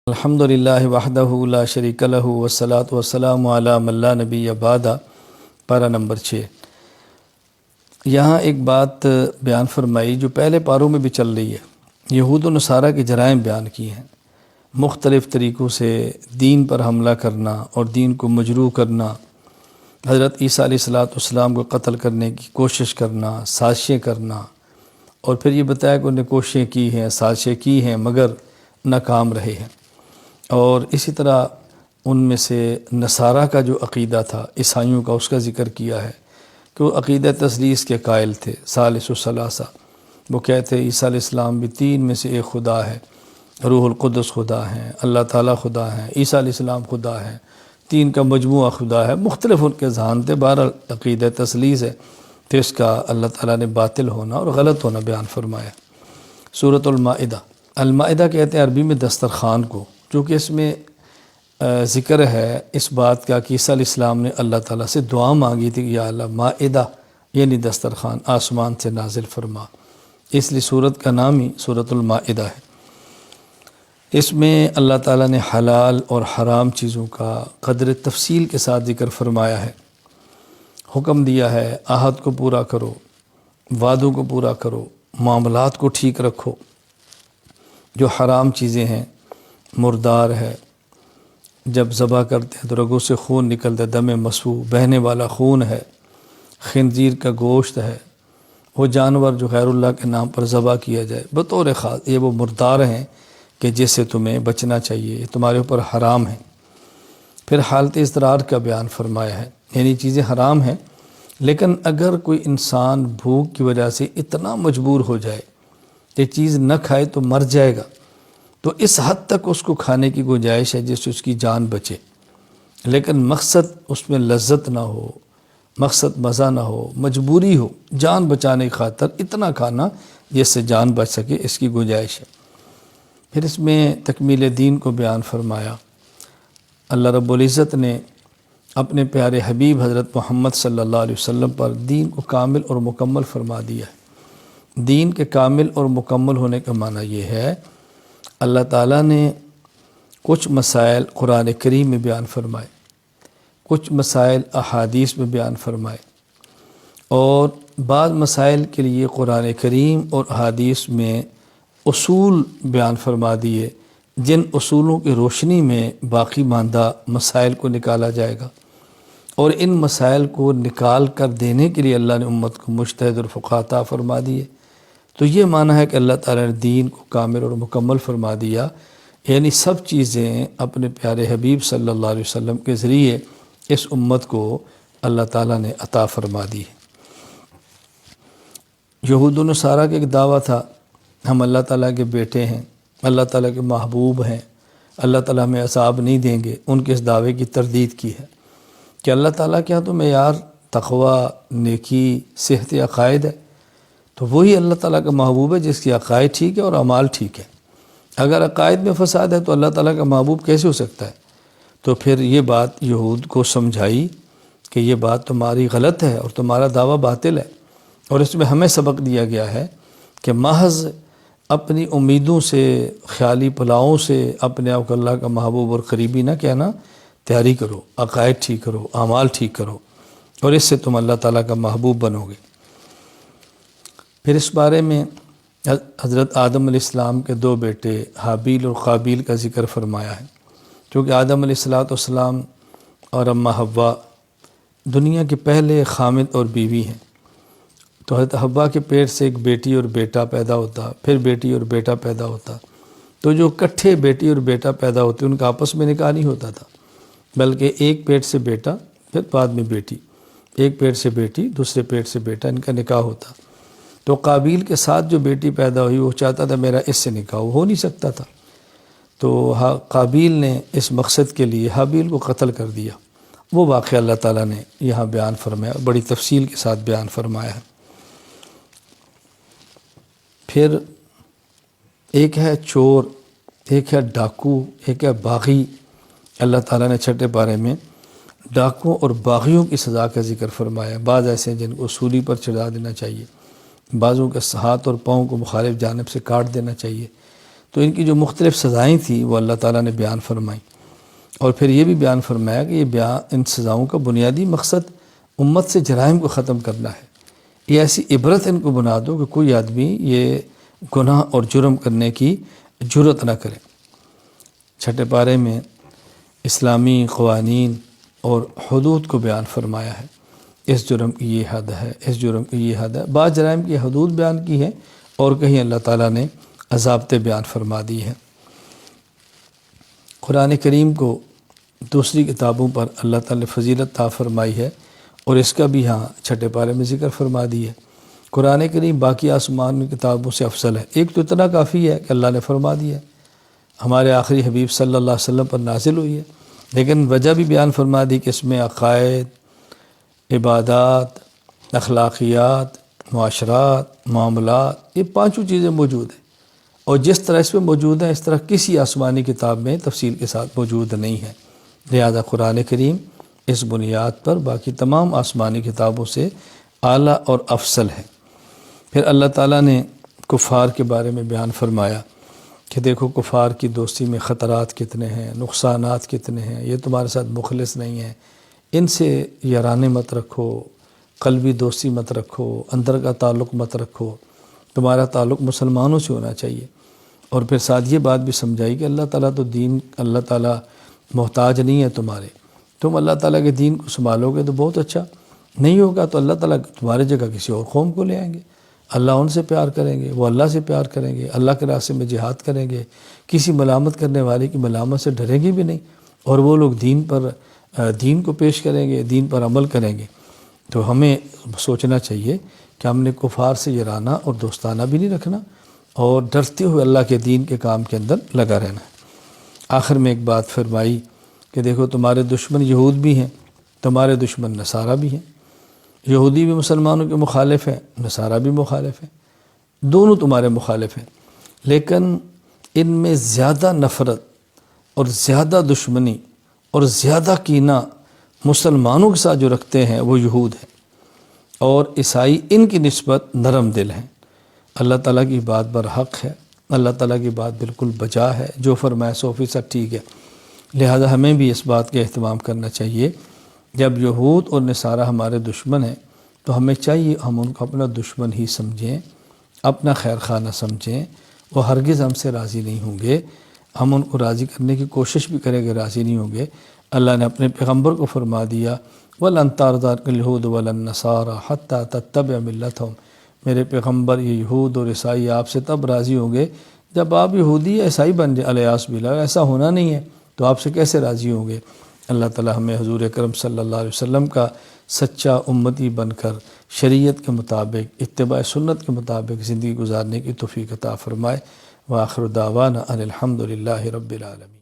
الحمد للہ وحدہ لا شریک لہ والصلاۃ والسلام علی من لا نبی بعد۔ پارہ نمبر 6۔ یہاں ایک بات بیان فرمائی جو پہلے پاروں میں بھی چل رہی ہے۔ یہود و نصارہ کے جرائم بیان کی ہیں، مختلف طریقوں سے دین پر حملہ کرنا اور دین کو مجروح کرنا، حضرت عیسیٰ علیہ السلام کو قتل کرنے کی کوشش کرنا، سازشیں کرنا، اور پھر یہ بتایا کہ انہوں نے کوششیں کی ہیں، سازشیں کی ہیں مگر ناکام رہے ہیں۔ اور اسی طرح ان میں سے نصارہ کا جو عقیدہ تھا، عیسائیوں کا، اس کا ذکر کیا ہے کہ وہ عقیدہ تثلیث کے قائل تھے، ثالث الثلاثہ۔ وہ کہتے ہیں عیسیٰ علیہ السلام بھی تین میں سے ایک خدا ہے، روح القدس خدا ہیں، اللہ تعالیٰ خدا ہیں، عیسیٰ علیہ السلام خدا ہیں، تین کا مجموعہ خدا ہے۔ مختلف ان کے ذہان تھے، بہرحال عقیدہ تثلیث ہے، تو اس کا اللہ تعالیٰ نے باطل ہونا اور غلط ہونا بیان فرمایا۔ سورۃ المائدہ، المائدہ کہتے ہیں عربی میں دسترخوان کو، چونکہ اس میں ذکر ہے اس بات کا کہ عیسیٰ علیہ السلام نے اللہ تعالیٰ سے دعا مانگی تھی کہ یا اللہ مائدہ یعنی دسترخوان آسمان سے نازل فرما، اس لیے سورت کا نام ہی سورۃ المائدہ ہے۔ اس میں اللہ تعالیٰ نے حلال اور حرام چیزوں کا قدر تفصیل کے ساتھ ذکر فرمایا ہے، حکم دیا ہے عہد کو پورا کرو، وعدوں کو پورا کرو، معاملات کو ٹھیک رکھو۔ جو حرام چیزیں ہیں، مردار ہے، جب ذبح کرتے ہیں تو رگوں سے خون نکلتا ہے، دم مسفوح، بہنے والا خون ہے، خنزیر کا گوشت ہے، وہ جانور جو غیر اللہ کے نام پر ذبح کیا جائے بطور خاص، یہ وہ مردار ہیں کہ جس سے تمہیں بچنا چاہیے، تمہارے اوپر حرام ہیں۔ پھر حالت اضطرار کا بیان فرمایا ہے، یعنی چیزیں حرام ہیں، لیکن اگر کوئی انسان بھوک کی وجہ سے اتنا مجبور ہو جائے کہ چیز نہ کھائے تو مر جائے گا، تو اس حد تک اس کو کھانے کی گنجائش ہے جس سے اس کی جان بچے، لیکن مقصد اس میں لذت نہ ہو، مقصد مزہ نہ ہو، مجبوری ہو، جان بچانے کی خاطر اتنا کھانا جس سے جان بچ سکے، اس کی گنجائش ہے۔ پھر اس میں تکمیل دین کو بیان فرمایا۔ اللہ رب العزت نے اپنے پیارے حبیب حضرت محمد صلی اللہ علیہ وسلم پر دین کو کامل اور مکمل فرما دیا ہے۔ دین کے کامل اور مکمل ہونے کا معنی یہ ہے اللہ تعالیٰ نے کچھ مسائل قرآن کریم میں بیان فرمائے، کچھ مسائل احادیث میں بیان فرمائے، اور بعض مسائل کے لیے قرآن کریم اور احادیث میں اصول بیان فرما دیے، جن اصولوں کی روشنی میں باقی ماندہ مسائل کو نکالا جائے گا، اور ان مسائل کو نکال کر دینے کے لیے اللہ نے امت کو مجتہد اور فقہ عطا فرما دیے۔ تو یہ معنی ہے کہ اللہ تعالیٰ نے دین کو کامل اور مکمل فرما دیا، یعنی سب چیزیں اپنے پیارے حبیب صلی اللہ علیہ وسلم کے ذریعے اس امت کو اللہ تعالیٰ نے عطا فرما دی ہے۔ یہود و نصارہ کا ایک دعویٰ تھا ہم اللہ تعالیٰ کے بیٹے ہیں، اللہ تعالیٰ کے محبوب ہیں، اللہ تعالیٰ ہمیں عذاب نہیں دیں گے۔ ان کے اس دعوے کی تردید کی ہے کہ اللہ تعالیٰ کے ہاں تو معیار تقوی، نیکی، صحت عقائد ہے، تو وہی اللہ تعالیٰ کا محبوب ہے جس کی عقائد ٹھیک ہے اور اعمال ٹھیک ہے۔ اگر عقائد میں فساد ہے تو اللہ تعالیٰ کا محبوب کیسے ہو سکتا ہے؟ تو پھر یہ بات یہود کو سمجھائی کہ یہ بات تمہاری غلط ہے اور تمہارا دعویٰ باطل ہے، اور اس میں ہمیں سبق دیا گیا ہے کہ محض اپنی امیدوں سے، خیالی پلاؤں سے اپنے آپ کو اللہ کا محبوب اور قریبی نہ کہنا، تیاری کرو، عقائد ٹھیک کرو، اعمال ٹھیک کرو، اور اس سے تم اللہ تعالیٰ کا محبوب بنو گے۔ پھر اس بارے میں حضرت آدم علیہ السلام کے دو بیٹے حابیل اور قابیل کا ذکر فرمایا ہے، کیونکہ آدم علیہ السلام اور اماں حوا دنیا کے پہلے خامد اور بیوی ہیں، تو حضرت حوا کے پیٹ سے ایک بیٹی اور بیٹا پیدا ہوتا، پھر بیٹی اور بیٹا پیدا ہوتا، تو جو اکٹھے بیٹی اور بیٹا پیدا ہوتے ان کا آپس میں نکاح نہیں ہوتا تھا، بلکہ ایک پیٹ سے بیٹا، پھر بعد میں بیٹی، ایک پیٹ سے بیٹی، دوسرے پیٹ سے بیٹا، ان کا نکاح ہوتا۔ تو قابیل کے ساتھ جو بیٹی پیدا ہوئی وہ چاہتا تھا میرا اس سے نکاح ہو نہیں سکتا تھا، تو قابیل نے اس مقصد کے لیے حابیل کو قتل کر دیا۔ وہ واقعہ اللہ تعالیٰ نے یہاں بیان فرمایا، بڑی تفصیل کے ساتھ بیان فرمایا ہے۔ پھر ایک ہے چور، ایک ہے ڈاکو، ایک ہے باغی۔ اللہ تعالیٰ نے چھٹے پارے میں ڈاکوں اور باغیوں کی سزا کا ذکر فرمایا۔ بعض ایسے ہیں جن کو سولی پر چڑھا دینا چاہیے، بعضوں کے ہاتھ اور پاؤں کو مخالف جانب سے کاٹ دینا چاہیے، تو ان کی جو مختلف سزائیں تھیں وہ اللہ تعالیٰ نے بیان فرمائیں، اور پھر یہ بھی بیان فرمایا کہ ان سزاؤں کا بنیادی مقصد امت سے جرائم کو ختم کرنا ہے۔ یہ ایسی عبرت ان کو بنا دو کہ کوئی آدمی یہ گناہ اور جرم کرنے کی جرت نہ کرے۔ چھٹے پارے میں اسلامی قوانین اور حدود کو بیان فرمایا ہے، اس جرم کی یہ حد ہے، اس جرم کی یہ حد ہے۔ بعض جرائم کی حدود بیان کی ہے اور کہیں اللہ تعالیٰ نے ضابطے بیان فرما دی ہیں۔ قرآن کریم کو دوسری کتابوں پر اللہ تعالیٰ نے فضیلت عطا فرمائی ہے، اور اس کا بھی ہاں چھٹے پارے میں ذکر فرما دی ہے۔ قرآن کریم باقی آسمان کی کتابوں سے افضل ہے۔ ایک تو اتنا کافی ہے کہ اللہ نے فرما دیا ہے، ہمارے آخری حبیب صلی اللہ علیہ وسلم پر نازل ہوئی ہے، لیکن وجہ بھی بیان فرما دی کہ اس میں عقائد، عبادات، اخلاقیات، معاشرات، معاملات، یہ پانچوں چیزیں موجود ہیں، اور جس طرح اس میں موجود ہیں اس طرح کسی آسمانی کتاب میں تفصیل کے ساتھ موجود نہیں ہے۔ لہذا قرآن کریم اس بنیاد پر باقی تمام آسمانی کتابوں سے اعلیٰ اور افضل ہے۔ پھر اللہ تعالیٰ نے کفار کے بارے میں بیان فرمایا کہ دیکھو کفار کی دوستی میں خطرات کتنے ہیں، نقصانات کتنے ہیں، یہ تمہارے ساتھ مخلص نہیں ہیں، ان سے یارانے مت رکھو، قلبی دوستی مت رکھو، اندر کا تعلق مت رکھو، تمہارا تعلق مسلمانوں سے ہونا چاہیے۔ اور پھر ساتھ یہ بات بھی سمجھائی کہ اللہ تعالیٰ تو اللہ تعالیٰ محتاج نہیں ہے تمہارے، تم اللہ تعالیٰ کے دین کو سنبھالو گے تو بہت اچھا، نہیں ہوگا تو اللہ تعالیٰ تمہاری جگہ کسی اور قوم کو لے آئیں گے، اللہ ان سے پیار کریں گے، وہ اللہ سے پیار کریں گے، اللہ کے راستے میں جہاد کریں گے، کسی ملامت کرنے والے کی ملامت سے ڈریں گے بھی نہیں، اور وہ لوگ دین کو پیش کریں گے، دین پر عمل کریں گے۔ تو ہمیں سوچنا چاہیے کہ ہم نے کفار سے یارانہ اور دوستانہ بھی نہیں رکھنا، اور ڈرتے ہوئے اللہ کے دین کے کام کے اندر لگا رہنا ہے۔ آخر میں ایک بات فرمائی کہ دیکھو تمہارے دشمن یہود بھی ہیں، تمہارے دشمن نصارہ بھی ہیں، یہودی بھی مسلمانوں کے مخالف ہیں، نصارہ بھی مخالف ہیں، دونوں تمہارے مخالف ہیں، لیکن ان میں زیادہ نفرت اور زیادہ دشمنی اور زیادہ کینہ مسلمانوں کے ساتھ جو رکھتے ہیں وہ یہود ہیں، اور عیسائی ان کی نسبت نرم دل ہیں۔ اللہ تعالیٰ کی بات برحق ہے، اللہ تعالیٰ کی بات بالکل بجا ہے، جو فرمائے 100% ٹھیک ہے۔ لہذا ہمیں بھی اس بات کا اہتمام کرنا چاہیے، جب یہود اور نصارہ ہمارے دشمن ہیں تو ہمیں چاہیے ہم ان کو اپنا دشمن ہی سمجھیں، اپنا خیر خواہ نہ سمجھیں، وہ ہرگز ہم سے راضی نہیں ہوں گے، ہم ان کو راضی کرنے کی کوشش بھی کریں گے، راضی نہیں ہوں گے۔ اللہ نے اپنے پیغمبر کو فرما دیا وَلَن تَرْضَىٰ عَنْكَ الْيَهُودُ وَلَا النَّصَارَىٰ حَتَّىٰ تَتَّبِعَ مِلَّتَهُمْ، میرے پیغمبر یہ یہود اور عیسائی آپ سے تب راضی ہوں گے جب آپ یہودی یا عیسائی بن جائیں، الیاذ باللہ، ایسا ہونا نہیں ہے تو آپ سے کیسے راضی ہوں گے؟ اللہ تعالی ہمیں حضور اکرم صلی اللہ علیہ وسلم کا سچا امتی بن کر شریعت کے مطابق، اتباع سنت کے مطابق زندگی گزارنے کی توفیق عطا فرمائے۔ وآخر دعوانا ان الحمد للہ رب العالمین۔